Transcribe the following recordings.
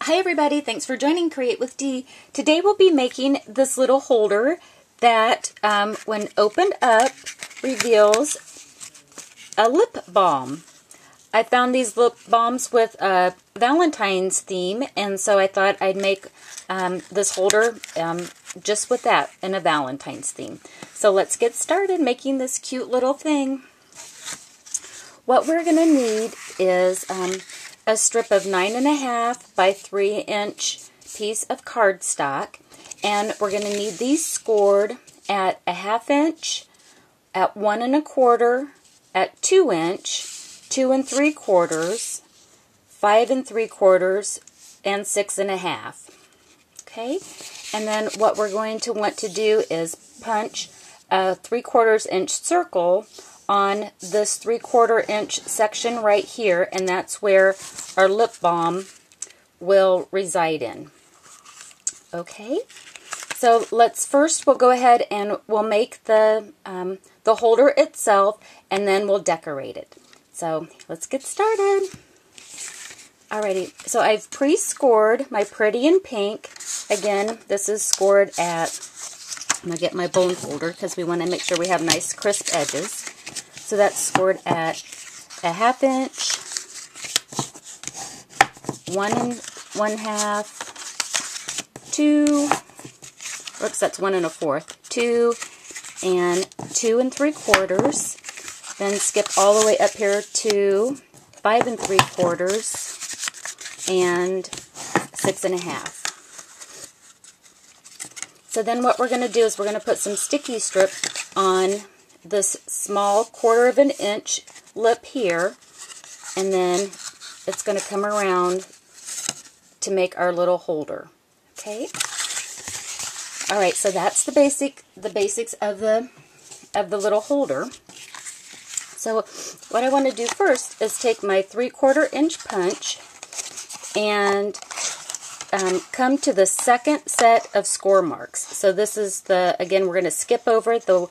Hi everybody, thanks for joining Create with Dee. Today we'll be making this little holder that when opened up reveals a lip balm. I found these lip balms with a Valentine's theme, and so I thought I'd make this holder just with that in a Valentine's theme. So let's get started making this cute little thing. What we're going to need is a strip of 9.5 by 3 inch piece of cardstock, and we're going to need these scored at a 1/2 inch, at 1 1/4, at 2 inch, 2 3/4, 5 3/4, and 6 1/2. Okay, and then what we're going to want to do is punch a 3/4 inch circle on this 3/4 inch section right here, and that's where our lip balm will reside in. Okay, so we'll go ahead and we'll make the holder itself, and then we'll decorate it. So let's get started. Alrighty, so I've pre-scored my Pretty in Pink. Again, this is scored at, I'm going to get my bone folder because we want to make sure we have nice crisp edges. So that's scored at a 1/2 inch, 1 1/2, 2, oops, that's 1 1/4, 2, and 2 3/4. Then skip all the way up here to 5 3/4 and 6 1/2. So then what we're going to do is we're going to put some sticky strip on this small 1/4 inch lip here, and then it's going to come around to make our little holder. Okay. All right. So that's the basics of the little holder. So what I want to do first is take my 3/4 inch punch and come to the second set of score marks. So this is again, we're going to skip over the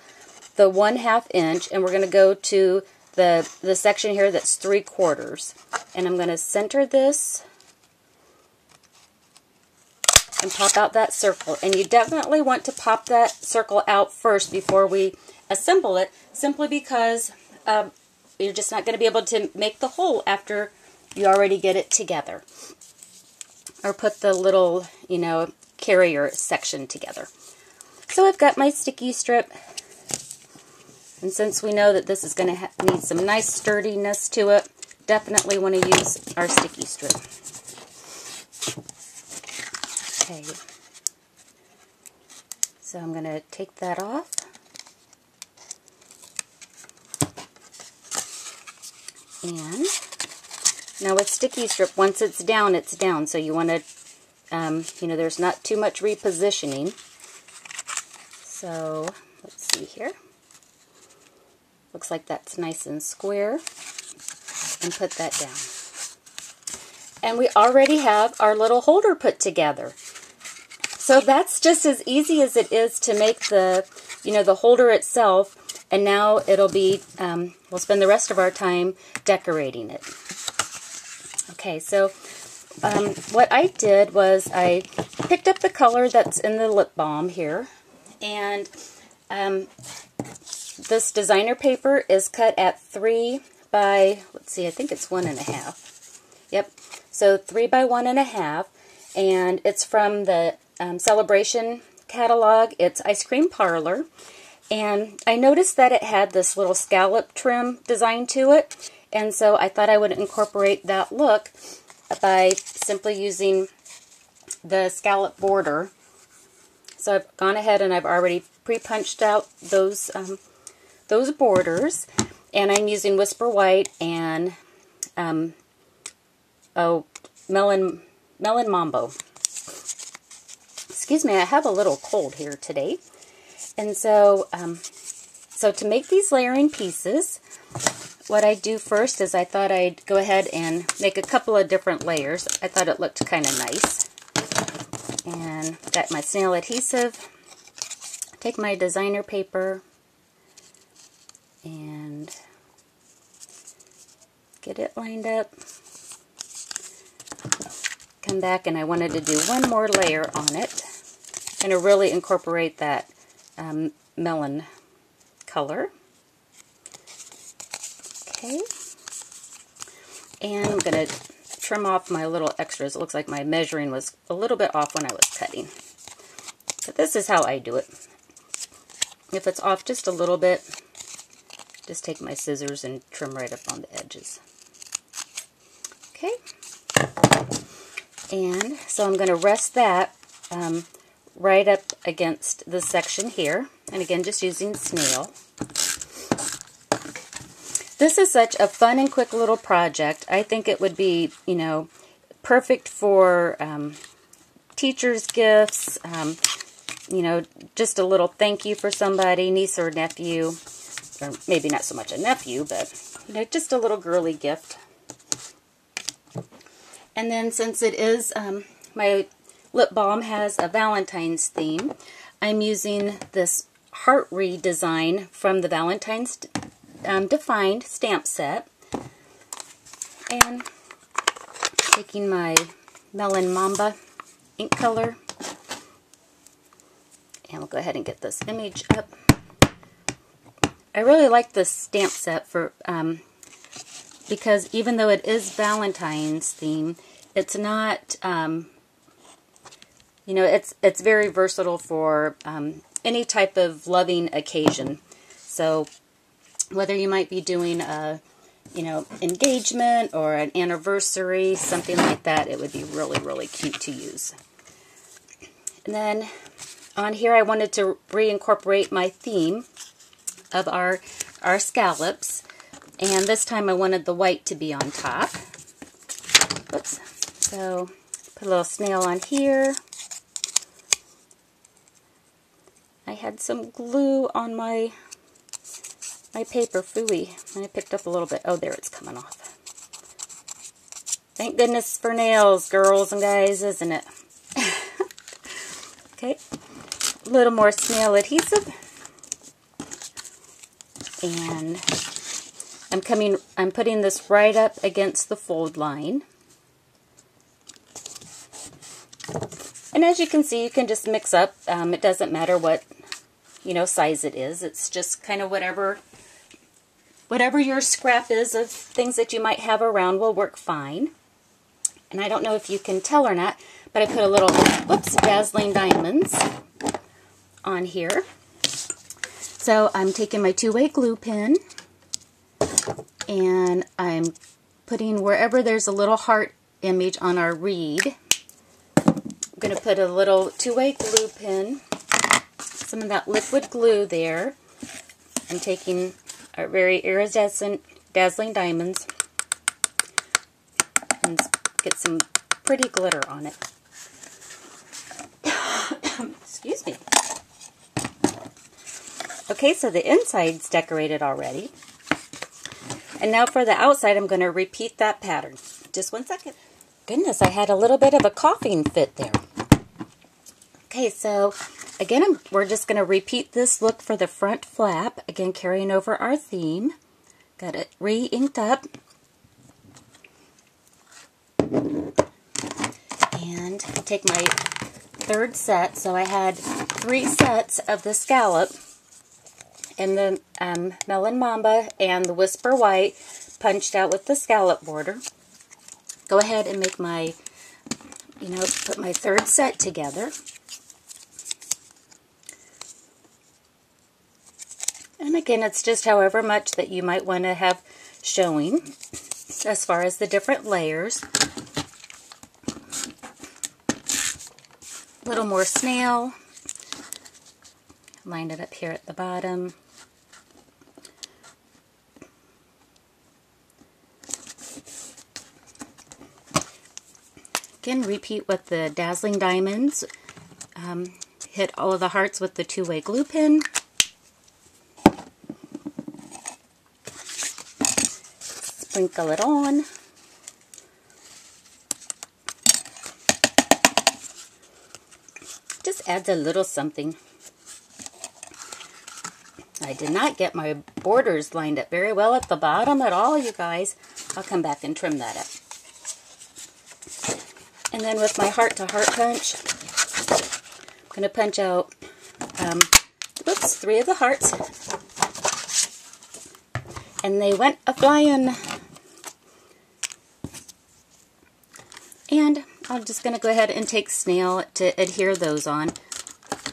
1/2 inch, and we're going to go to the section here that's 3/4. And I'm going to center this and pop out that circle. And you definitely want to pop that circle out first before we assemble it, simply because you're just not going to be able to make the hole after you already get it together, or put the little, carrier section together. So I've got my sticky strip, and since we know that this is going to need some nice sturdiness to it, definitely want to use our sticky strip. Okay, so I'm going to take that off. And now with sticky strip, once it's down, it's down. So you want to, there's not too much repositioning. So let's see here. Looks like that's nice and square. And put that down. And we already have our little holder put together. So that's just as easy as it is to make the holder itself. And now it'll be, we'll spend the rest of our time decorating it. Okay, so what I did was I picked up the color that's in the lip balm here, and this designer paper is cut at 3 by, let's see, I think it's 1 1/2. Yep, so 3 by 1 1/2, and it's from the Celebration catalog. It's Ice Cream Parlor. And I noticed that it had this little scallop trim design to it, and so I thought I would incorporate that look by simply using the scallop border. So I've gone ahead and I've already pre-punched out those borders, and I'm using Whisper White and Melon Mambo. Excuse me, I have a little cold here today. And so, so to make these layering pieces, what I do first is I thought I'd go ahead and make a couple of different layers. I thought it looked kind of nice. And got my snail adhesive. Take my designer paper and get it lined up. come back and I wanted to do one more layer on it and to really incorporate that melon color. Okay. And I'm going to trim off my little extras. It looks like my measuring was a little bit off when I was cutting. But this is how I do it. If it's off just a little bit, just take my scissors and trim right up on the edges. Okay. And so I'm going to rest that right up against this section here. And again, just using snail. This is such a fun and quick little project. I think it would be, you know, perfect for teacher's gifts, you know, just a little thank you for somebody, niece or nephew, or maybe not so much a nephew, but, you know, just a little girly gift. And then since it is, my lip balm has a Valentine's theme, I'm using this heart redesign from the Valentine's Defined stamp set, and taking my Melon Mamba ink color, and we'll go ahead and get this image up. I really like this stamp set for because even though it is Valentine's theme, it's not you know, it's very versatile for any type of loving occasion. So whether you might be doing a, you know, engagement or an anniversary, something like that, it would be really, really cute to use. And then on here I wanted to reincorporate my theme of our scallops. And this time I wanted the white to be on top. Oops. So put a little snail on here. I had some glue on my paper, phooey, and I picked up a little bit. Oh, there, it's coming off. Thank goodness for nails, girls and guys, isn't it? Okay, a little more snail adhesive, and I'm putting this right up against the fold line. And as you can see, you can just mix up. It doesn't matter what, you know, size it is. It's just kind of whatever your scrap is of things that you might have around will work fine. And I don't know if you can tell or not, but I put a little, whoops, dazzling diamonds on here. So I'm taking my two-way glue pen and I'm putting wherever there's a little heart image on our reed. I'm going to put a little two-way glue pen, some of that liquid glue there. I'm taking our very iridescent dazzling diamonds and get some pretty glitter on it. Excuse me. Okay, so the inside's decorated already. And now for the outside, I'm going to repeat that pattern. Just one second. Goodness, I had a little bit of a coughing fit there. Okay, so again, we're just going to repeat this look for the front flap. Again, carrying over our theme. Got it re-inked up. And take my third set. So I had 3 sets of the scallop and the Melon Mamba and the Whisper White punched out with the scallop border. Go ahead and make my, you know, put my third set together. And again, it's just however much that you might want to have showing as far as the different layers. A little more snail. Line it up here at the bottom. Again, repeat with the dazzling diamonds. Hit all of the hearts with the two-way glue pen. Sprinkle it on. Just adds a little something. I did not get my borders lined up very well at the bottom at all, you guys. I'll come back and trim that up. And then with my heart-to-heart punch, I'm going to punch out, 3 of the hearts. And they went a-flying. And I'm just going to go ahead and take snail to adhere those on.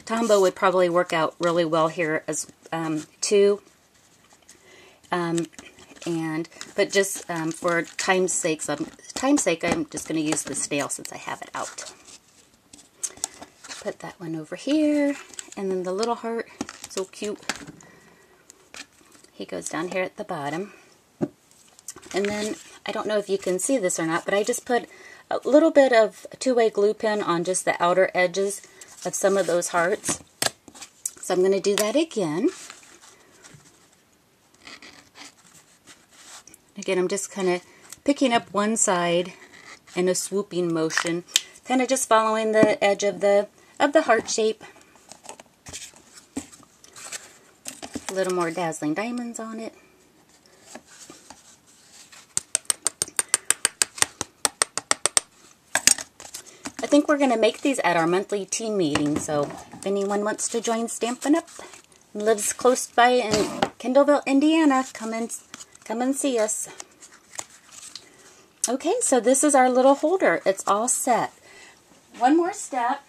Tombow would probably work out really well here as too. But just for time's sake, I'm just going to use the snail since I have it out. Put that one over here, and then the little heart, so cute. He goes down here at the bottom. And then, I don't know if you can see this or not, but I just put a little bit of two-way glue pen on just the outer edges of some of those hearts. So I'm going to do that again. Again, I'm just kind of picking up one side in a swooping motion, kind of just following the edge of the heart shape. A little more dazzling diamonds on it. I think we're going to make these at our monthly team meeting, so if anyone wants to join Stampin' Up! And lives close by in Kendallville, Indiana, come and see us. Okay, so this is our little holder. It's all set. One more step.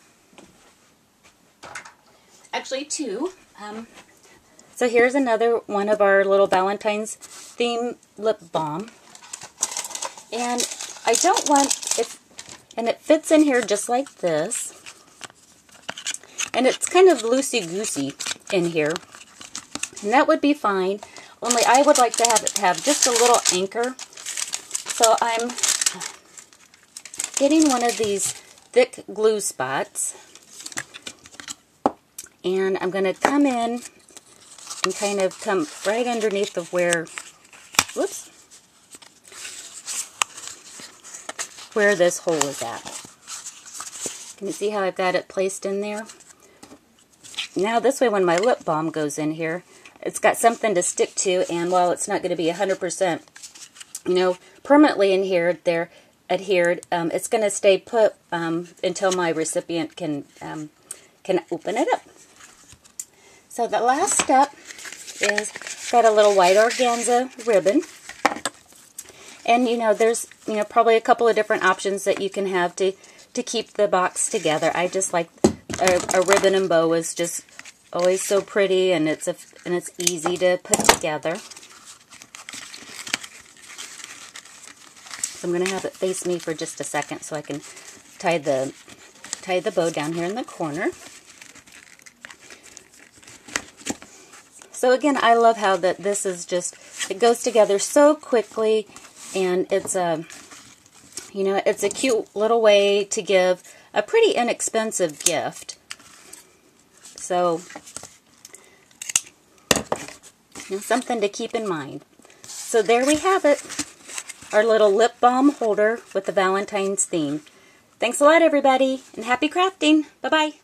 Actually, 2. So here's another one of our little Valentine's theme lip balm. And I don't want it, and it fits in here just like this. And it's kind of loosey-goosey in here. And that would be fine. Only I would like to have it have just a little anchor. So I'm getting one of these thick glue spots. And I'm going to come in and kind of come right underneath of where, where this hole is at. Can you see how I've got it placed in there? Now this way when my lip balm goes in here, it's got something to stick to, and while it's not going to be 100%, permanently in here, they're adhered, it's going to stay put until my recipient can open it up. So the last step is got a little white organza ribbon. And there's probably a couple of different options that you can have to keep the box together. I just like a ribbon and bow is just always so pretty, and it's easy to put together. So I'm going to have it face me for just a second so I can tie the bow down here in the corner. So again, I love how this is just, it goes together so quickly, and it's it's a cute little way to give a pretty inexpensive gift. So, something to keep in mind. So there we have it, our little lip balm holder with the Valentine's theme. Thanks a lot, everybody, and happy crafting. Bye-bye.